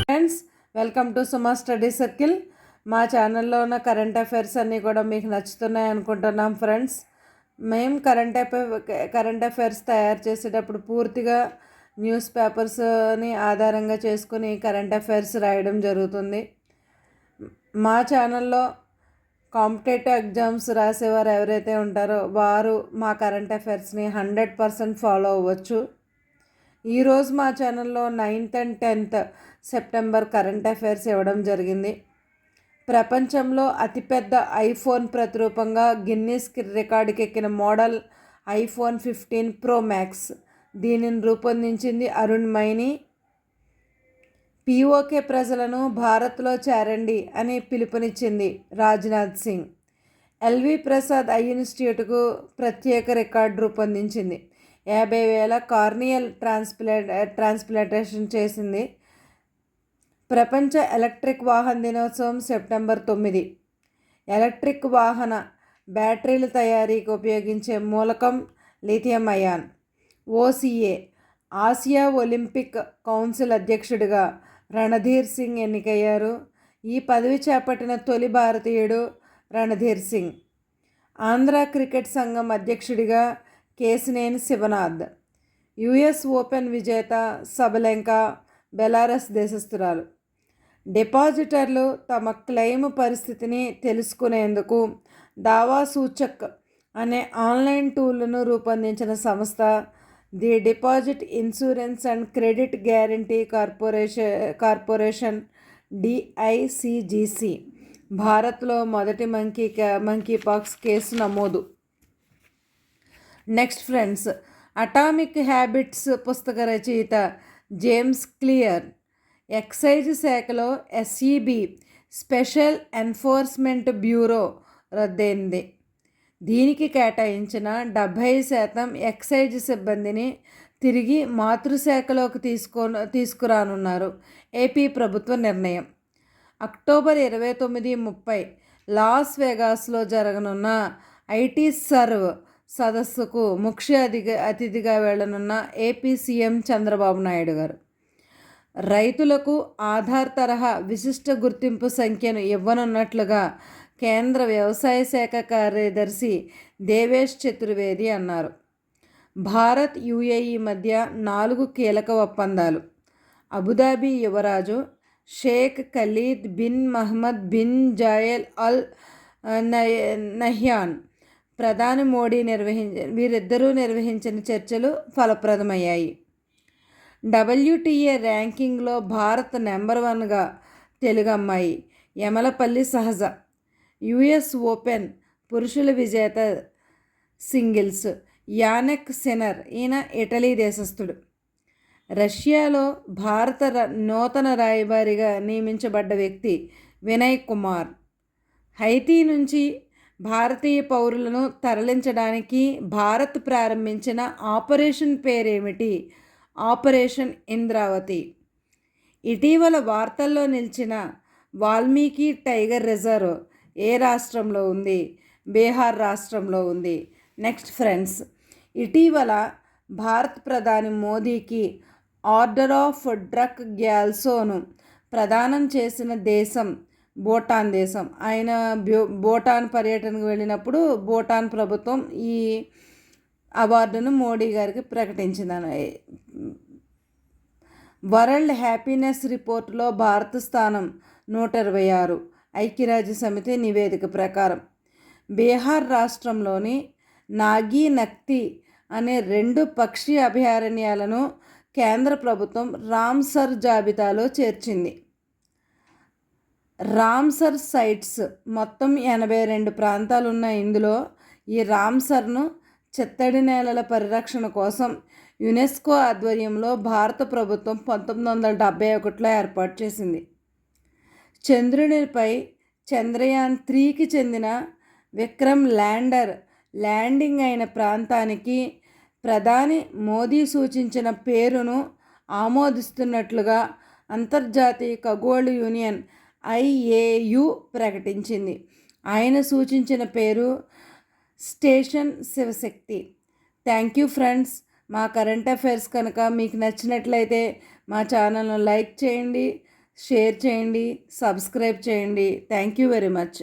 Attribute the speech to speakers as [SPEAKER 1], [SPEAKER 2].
[SPEAKER 1] Friends, welcome to Suma study circle. మా ఛానల్లో ఉన్న కరెంట్ అఫైర్స్ అన్నీ కూడా మీకు నచ్చుతున్నాయి అనుకుంటున్నాం ఫ్రెండ్స్. మేము కరెంట్ అఫైర్స్ తయారు చేసేటప్పుడు పూర్తిగా న్యూస్ పేపర్స్ని ఆధారంగా చేసుకుని కరెంట్ అఫైర్స్ రాయడం జరుగుతుంది. మా ఛానల్లో కాంపిటేటివ్ ఎగ్జామ్స్ రాసేవారు ఎవరైతే ఉంటారో వారు మా కరెంట్ అఫైర్స్ని 100% ఫాలో అవ్వచ్చు. ఈరోజు మా ఛానల్లో 9th and 10th September current affairs ఇవ్వడం జరిగింది. ప్రపంచంలో అతిపెద్ద ఐఫోన్ ప్రతిరూపంగా గిన్నీస్ రికార్డుకి ఎక్కిన మోడల్ iPhone 15 Pro Max. దీనిని రూపొందించింది అరుణ్ మైని. POK ప్రజలను భారత్లో చేరండి అని పిలుపునిచ్చింది రాజ్నాథ్ సింగ్. LV ప్రసాద్ ఐ ఇన్స్టిట్యూట్కు ప్రత్యేక రికార్డు రూపొందించింది. 50,000 కార్నియల్ ట్రాన్స్ప్లాంటేషన్ చేసింది. ప్రపంచ ఎలక్ట్రిక్ వాహన దినోత్సవం సెప్టెంబర్ 9. ఎలక్ట్రిక్ వాహన బ్యాటరీల తయారీకి ఉపయోగించే మూలకం lithium ion. OCA Asia Olympic Council అధ్యక్షుడిగా రణధీర్ సింగ్ ఎన్నికయ్యారు. ఈ పదవి చేపట్టిన తొలి భారతీయుడు రణధీర్ సింగ్. ఆంధ్ర క్రికెట్ సంఘం అధ్యక్షుడిగా కేశినేని శివనాథ్. US ఓపెన్ విజేత సబలెంకా బెలారస్ దేశస్థురాలు. డిపాజిటర్లు తమ క్లెయిమ్ పరిస్థితిని తెలుసుకునేందుకు దావా సూచక్ అనే ఆన్లైన్ టూల్ను రూపొందించిన సంస్థ the deposit insurance and credit guarantee corporation DICGC. భారత్లో మొదటి మంకీపాక్స్ కేసు నమోదు. నెక్స్ట్ ఫ్రెండ్స్, అటామిక్ హ్యాబిట్స్ పుస్తక రచయిత జేమ్స్ క్లియర్ ఎక్సైజ్ శాఖలో SEB స్పెషల్ ఎన్ఫోర్స్మెంట్ బ్యూరో రద్దయింది. దీనికి కేటాయించిన 70% ఎక్సైజ్ సిబ్బందిని తిరిగి మాతృశాఖలోకి తీసుకురానున్నారు ఏపీ ప్రభుత్వ నిర్ణయం. అక్టోబర్ 29-30 లాస్ వేగాస్లో జరగనున్న IT సర్వ్ సదస్సుకు ముఖ్య అతిథిగా వెళ్లనున్న ఏపీ సీఎం చంద్రబాబు నాయుడు గారు. రైతులకు ఆధార్ తరహా విశిష్ట గుర్తింపు సంఖ్యను ఇవ్వనున్నట్లుగా కేంద్ర వ్యవసాయ శాఖ కార్యదర్శి దేవేష్ చతుర్వేది అన్నారు. భారత్ UAE మధ్య 4 కీలక ఒప్పందాలు. అబుదాబి యువరాజు Sheikh Khalid bin Mohamed bin Zayed Al Nahyan ప్రధాని మోడీ వీరిద్దరూ నిర్వహించిన చర్చలు ఫలప్రదమయ్యాయి. WTA ర్యాంకింగ్లో భారత్ నెంబర్ 1గా తెలుగు అమ్మాయి యమలపల్లి సహజ. US ఓపెన్ పురుషుల విజేత సింగిల్స్ యానెక్ సిన్నర్, ఈయన ఇటలీ దేశస్థుడు. రష్యాలో భారత నూతన రాయబారిగా నియమించబడ్డ వ్యక్తి వినయ్ కుమార్. హైతీ నుంచి భారతీయ పౌరులను తరలించడానికి భారత్ ప్రారంభించిన ఆపరేషన్ పేరేమిటి? ఆపరేషన్ ఇంద్రావతి. ఇటీవల వార్తల్లో నిలిచిన వాల్మీకి టైగర్ రిజర్వ్ ఏ రాష్ట్రంలో ఉంది? బీహార్ రాష్ట్రంలో ఉంది. నెక్స్ట్ ఫ్రెండ్స్, ఇటీవల భారత ప్రధాని మోదీకి ఆర్డర్ ఆఫ్ డ్రక్ గ్యాల్సోను ప్రదానం చేసిన దేశం భూటాన్ దేశం. ఆయన భూటాన్ పర్యటనకు వెళ్ళినప్పుడు భూటాన్ ప్రభుత్వం ఈ అవార్డును మోడీ గారికి ప్రకటించింది. వరల్డ్ హ్యాపీనెస్ రిపోర్టులో భారత స్థానం 126 ఐక్యరాజ్య సమితి నివేదిక ప్రకారం. బీహార్ రాష్ట్రంలోని నాగి నక్తి అనే 2 పక్షి అభయారణ్యాలను కేంద్ర ప్రభుత్వం రామ్సర్ జాబితాలో చేర్చింది. రామ్సర్ సైట్స్ మొత్తం 82 ప్రాంతాలు ఉన్నాయి. ఇందులో ఈ రామ్సర్ను చిత్తడి నేలల పరిరక్షణ కోసం యునెస్కో ఆధ్వర్యంలో భారత ప్రభుత్వం 1971లో ఏర్పాటు చేసింది. చంద్రునిపై చంద్రయాన్ 3కి చెందిన విక్రమ్ ల్యాండర్ ల్యాండింగ్ అయిన ప్రాంతానికి ప్రధాని మోదీ సూచించిన పేరును ఆమోదిస్తున్నట్లుగా అంతర్జాతీయ ఖగోళ యూనియన్ IAU ప్రకటించింది. ఆయన సూచించిన పేరు station Shivashakti. Thank you friends. మా కరెంట్ అఫైర్స్ కనుక మీకు నచ్చినట్లయితే మా ఛానల్ను లైక్ చేయండి, షేర్ చేయండి, సబ్స్క్రైబ్ చేయండి. Thank you very much.